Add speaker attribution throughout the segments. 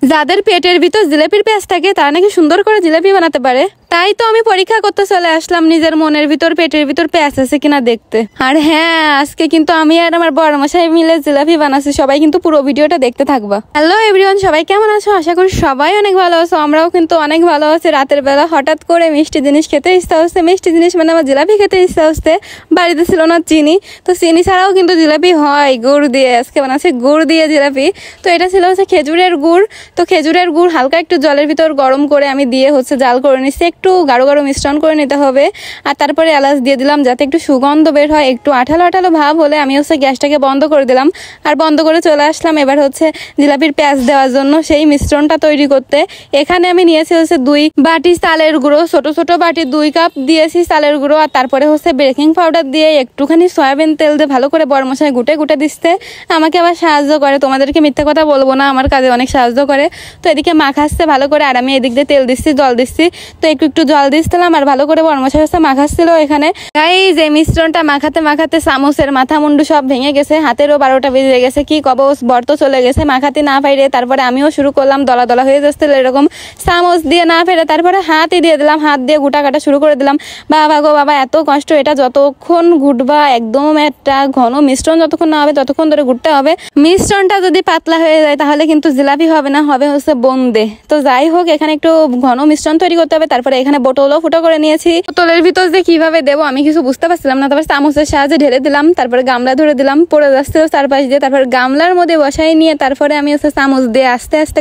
Speaker 1: যাদের পেটের ভিতর জিলাপির প্যাঁচ থাকে তারা নাকি সুন্দর করে জিলাপি বানাতে পারে। তাই তো আমি পরীক্ষা করতে চলে আসলাম নিজের মনের ভিতর পেটের ভিতর প্যাঁচ আছে কিনা দেখতে। আর হ্যাঁ, আজকে কিন্তু আমি আর আমার বড় মশাই মিলে জিলাপি বানাচ্ছি। সবাই কিন্তু পুরো ভিডিওটা দেখতে থাকবা। হ্যালো এভরিওয়ান, সবাই কেমন আছো? আশা করি সবাই অনেক ভালো আছো। আমরাও কিন্তু অনেক ভালো আছি। রাতের বেলা হঠাৎ করে মিষ্টি জিনিস খেতে ইচ্ছা হচ্ছে। মিষ্টি জিনিস মানে আমার জিলাপি খেতে ইচ্ছা হচ্ছে। বাড়িতে ছিল না চিনি, তো চিনি ছাড়াও কিন্তু জিলাপি হয় গুড় দিয়ে। আজকে বানাচ্ছি গুড় দিয়ে জিলাপি। তো এটা ছিল হচ্ছে খেজুরের গুড়। তো খেজুরের গুড় হালকা একটু জলের ভিতর গরম করে আমি দিয়ে হচ্ছে জাল করে নিচ্ছি। একটু গাঢ় গাঢ় মিশ্রণ করে নিতে হবে। আর তারপরে এলাচ দিয়ে দিলাম যাতে একটু সুগন্ধ বের হয়। একটু আঠালো আঠালো ভাব হলে আমি হচ্ছে গ্যাসটাকে বন্ধ করে দিলাম। আর বন্ধ করে চলে আসলাম এবার হচ্ছে জিলাপির প্যাঁচ দেওয়ার জন্য সেই মিশ্রণটা তৈরি করতে। এখানে আমি নিয়েছি হচ্ছে 2 বাটি চালের গুঁড়ো, ছোট ছোট বাটি 2 কাপ দিয়েছি চালের গুঁড়ো। আর তারপরে হচ্ছে বেকিং পাউডার দিয়ে একটুখানি সয়াবিন তেল দিয়ে ভালো করে বড় মশাই গুটে গুটে দিচ্ছে। আমাকে আবার সাহায্য করে, তোমাদেরকে মিথ্যা কথা বলবো না, আমার কাজে অনেক সাহায্য করে। তো এদিকে মাখাচ্ছে ভালো করে, আর আমি এদিক দিয়ে তেল দিচ্ছি, জল দিচ্ছি। তো একটু একটু জল দিচ্ছিলাম আর ভালো করে বড় মশাই হচ্ছে মাখাচ্ছিল। এখানে এই যে মিশ্রণটা মাখাতে মাখাতে চামচের মাথা মুন্ডু সব ভেঙে গেছে, হাতেরও 12টা বেজে গেছে। কি কবচ বর্ত চলে গেছে মাখাতে না পাইরে। তারপরে আমিও শুরু করলাম, দলা দলা হয়ে যাচ্ছিল এরকম, চামচ দিয়ে না ফেরে তারপরে হাতই দিয়ে দিলাম, হাত দিয়ে গুটা কাটা শুরু করে দিলাম। বাবা গো বাবা, এত কষ্ট। এটা যতক্ষণ ঘুটবা, একদম একটা ঘন মিশ্রণ যতক্ষণ না হবে ততক্ষণ ধরে ঘুরতে হবে। মিশ্রণটা যদি পাতলা হয়ে যায় তাহলে কিন্তু জিলাপি হবে না, হবে হচ্ছে বোঁদে। তো যাই হোক, এখানে একটু ঘন মিশ্রণ তৈরি করতে হবে। তারপরে এখানে বোতলও ফুটো করে নিয়েছি। বোতলের ভিতর যে কিভাবে দেবো আমি কিছু বুঝতে পারছিলাম না। তারপরে চামচের সাহায্যে ঢেলে দিলাম, তারপরে গামলা ধরে দিলাম, পড়ে যাচ্ছিল চারপাশ দিয়ে। তারপরে গামলার মধ্যে বসাই নিয়ে তারপরে আমি হচ্ছে চামচ দিয়ে আস্তে আস্তে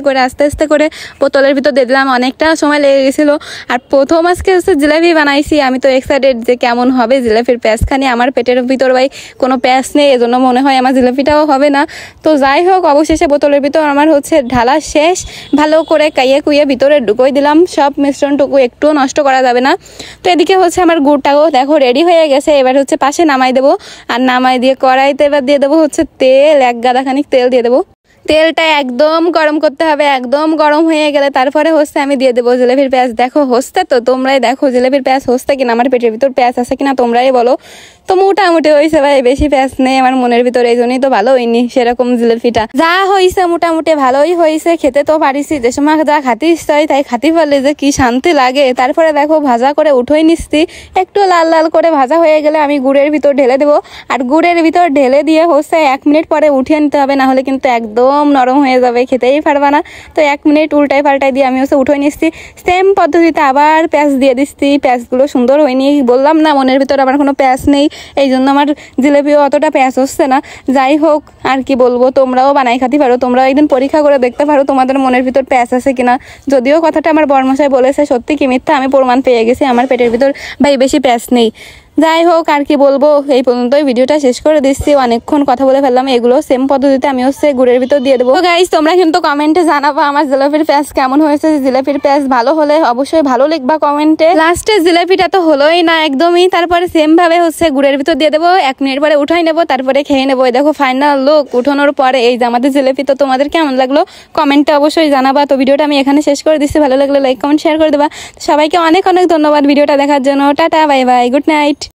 Speaker 1: করে বোতলের ভিতর দিয়ে দিলাম। অনেকটা সময় লেগে গেছিল। আর প্রথম আজকে হচ্ছে জিলাপি বানাইছি। আমি তো এক্সাইটেড যে কেমন হবে জিলাপির প্যাঁচখানি। আমার পেটের ভিতর ভাই কোনো প্যাঁচ নেই, এজন্য মনে হয় আমার জিলাপিটাও হবে না। তো যাই হোক, অবশেষে বোতলের ভিতর আমার হচ্ছে ঢালা শেষ। ভালো করে কাইয়ে কুইয়ে ভিতরে ঢুকোই দিলাম সব মিশ্রণটুকু, একটুও নষ্ট করা যাবে না। তো এদিকে হচ্ছে আমার গুড়টাও দেখো রেডি হয়ে গেছে। এবার হচ্ছে পাশে নামাই দেবো। আর নামাই দিয়ে কড়াইতে এবার দিয়ে দেবো হচ্ছে তেল, 1 গাদা খানিক তেল দিয়ে দেবো। তেলটা একদম গরম করতে হবে। একদম গরম হয়ে গেলে তারপরে হচ্ছে আমি দিয়ে দেবো জিলাপির প্যাঁচ। দেখো হচ্ছে তো, তোমরাই দেখো জিলাপির প্যাঁচ হচ্ছে কিনা, আমার পেটের ভিতর প্যাঁচ আছে কিনা তোমরাই বলো। তো মোটামুটি হয়েছে ভাই, বেশি প্যাঁচ নেই আমার মনের ভিতরে, এই জন্যই তো ভালো হয়নি সেরকম জিলাপিটা। যা হয়েছে মোটামুটি ভালোই হয়েছে। খেতে তো পারিছি, যে সময় যা খাতে ইচ্ছা হয় তাই খাতে পারলে যে কি শান্তি লাগে। তারপরে দেখো ভাজা করে উঠোই নিচ্ছি। একটু লাল লাল করে ভাজা হয়ে গেলে আমি গুড়ের ভিতর ঢেলে দেবো। আর গুড়ের ভিতর ঢেলে দিয়ে হচ্ছে 1 মিনিট পরে উঠিয়ে নিতে হবে, না হলে কিন্তু একদম নরম হয়ে যাবে, খেতেই পারবা না। তো 1 মিনিট উল্টাই পাল্টাই দিয়ে আমি হচ্ছে উঠে নিচ্ছি। সেম পদ্ধতিতে আবার প্যাঁচ দিয়ে দিচ্ছি। প্যাঁচগুলো সুন্দর হয়নি, বললাম না মনের ভিতর আমার কোনো প্যাঁচ নেই, এই জন্য আমার জিলাপিও অতটা প্যাঁচ হচ্ছে না। যাই হোক, আর কি বলবো, তোমরাও বানাই খাতে পারো, তোমরাও একদিন পরীক্ষা করে দেখতে পারো তোমাদের মনের ভিতর প্যাঁচ আছে কিনা। যদিও কথাটা আমার বড়মশাই বলেছে সত্যি কি মিথ্যা আমি প্রমাণ পেয়ে গেছি, আমার পেটের ভিতর ভাই বেশি প্যাঁচ নেই। যাই হোক, আর কি বলবো, এই পর্যন্তই ভিডিওটা শেষ করে দিচ্ছি। অনেকক্ষণ কথা বলে ফেললাম। এগুলো সেম পদ্ধতিতে আমি হচ্ছে গুড়ের ভিতর দিয়ে দেবো। তো গাইস, তোমরা কিন্তু কমেন্টে জানাবা আমার জিলাপির প্যাঁচ কেমন হয়েছে। জিলাপির প্যাঁচ ভালো হলে অবশ্যই ভালো লিখবা কমেন্টে। লাস্টে জিলাপিটা তো হলোই না একদমই। তারপরে সেম ভাবে হচ্ছে গুড়ের ভিতর দিয়ে দেবো। 1 মিনিট পরে উঠাই নেবো, তারপরে খেয়ে নেবো। দেখো ফাইনাল লুক উঠানোর পরে এই যে আমাদের জিলাপি। তো তোমাদের কেমন লাগলো কমেন্টে অবশ্যই জানাবা। তো ভিডিওটা আমি এখানে শেষ করে দিচ্ছি। ভালো লাগলে লাইক কমেন্ট শেয়ার করে দেবা। সবাইকে অনেক অনেক ধন্যবাদ ভিডিওটা দেখার জন্য। Tata, bye bye, good night.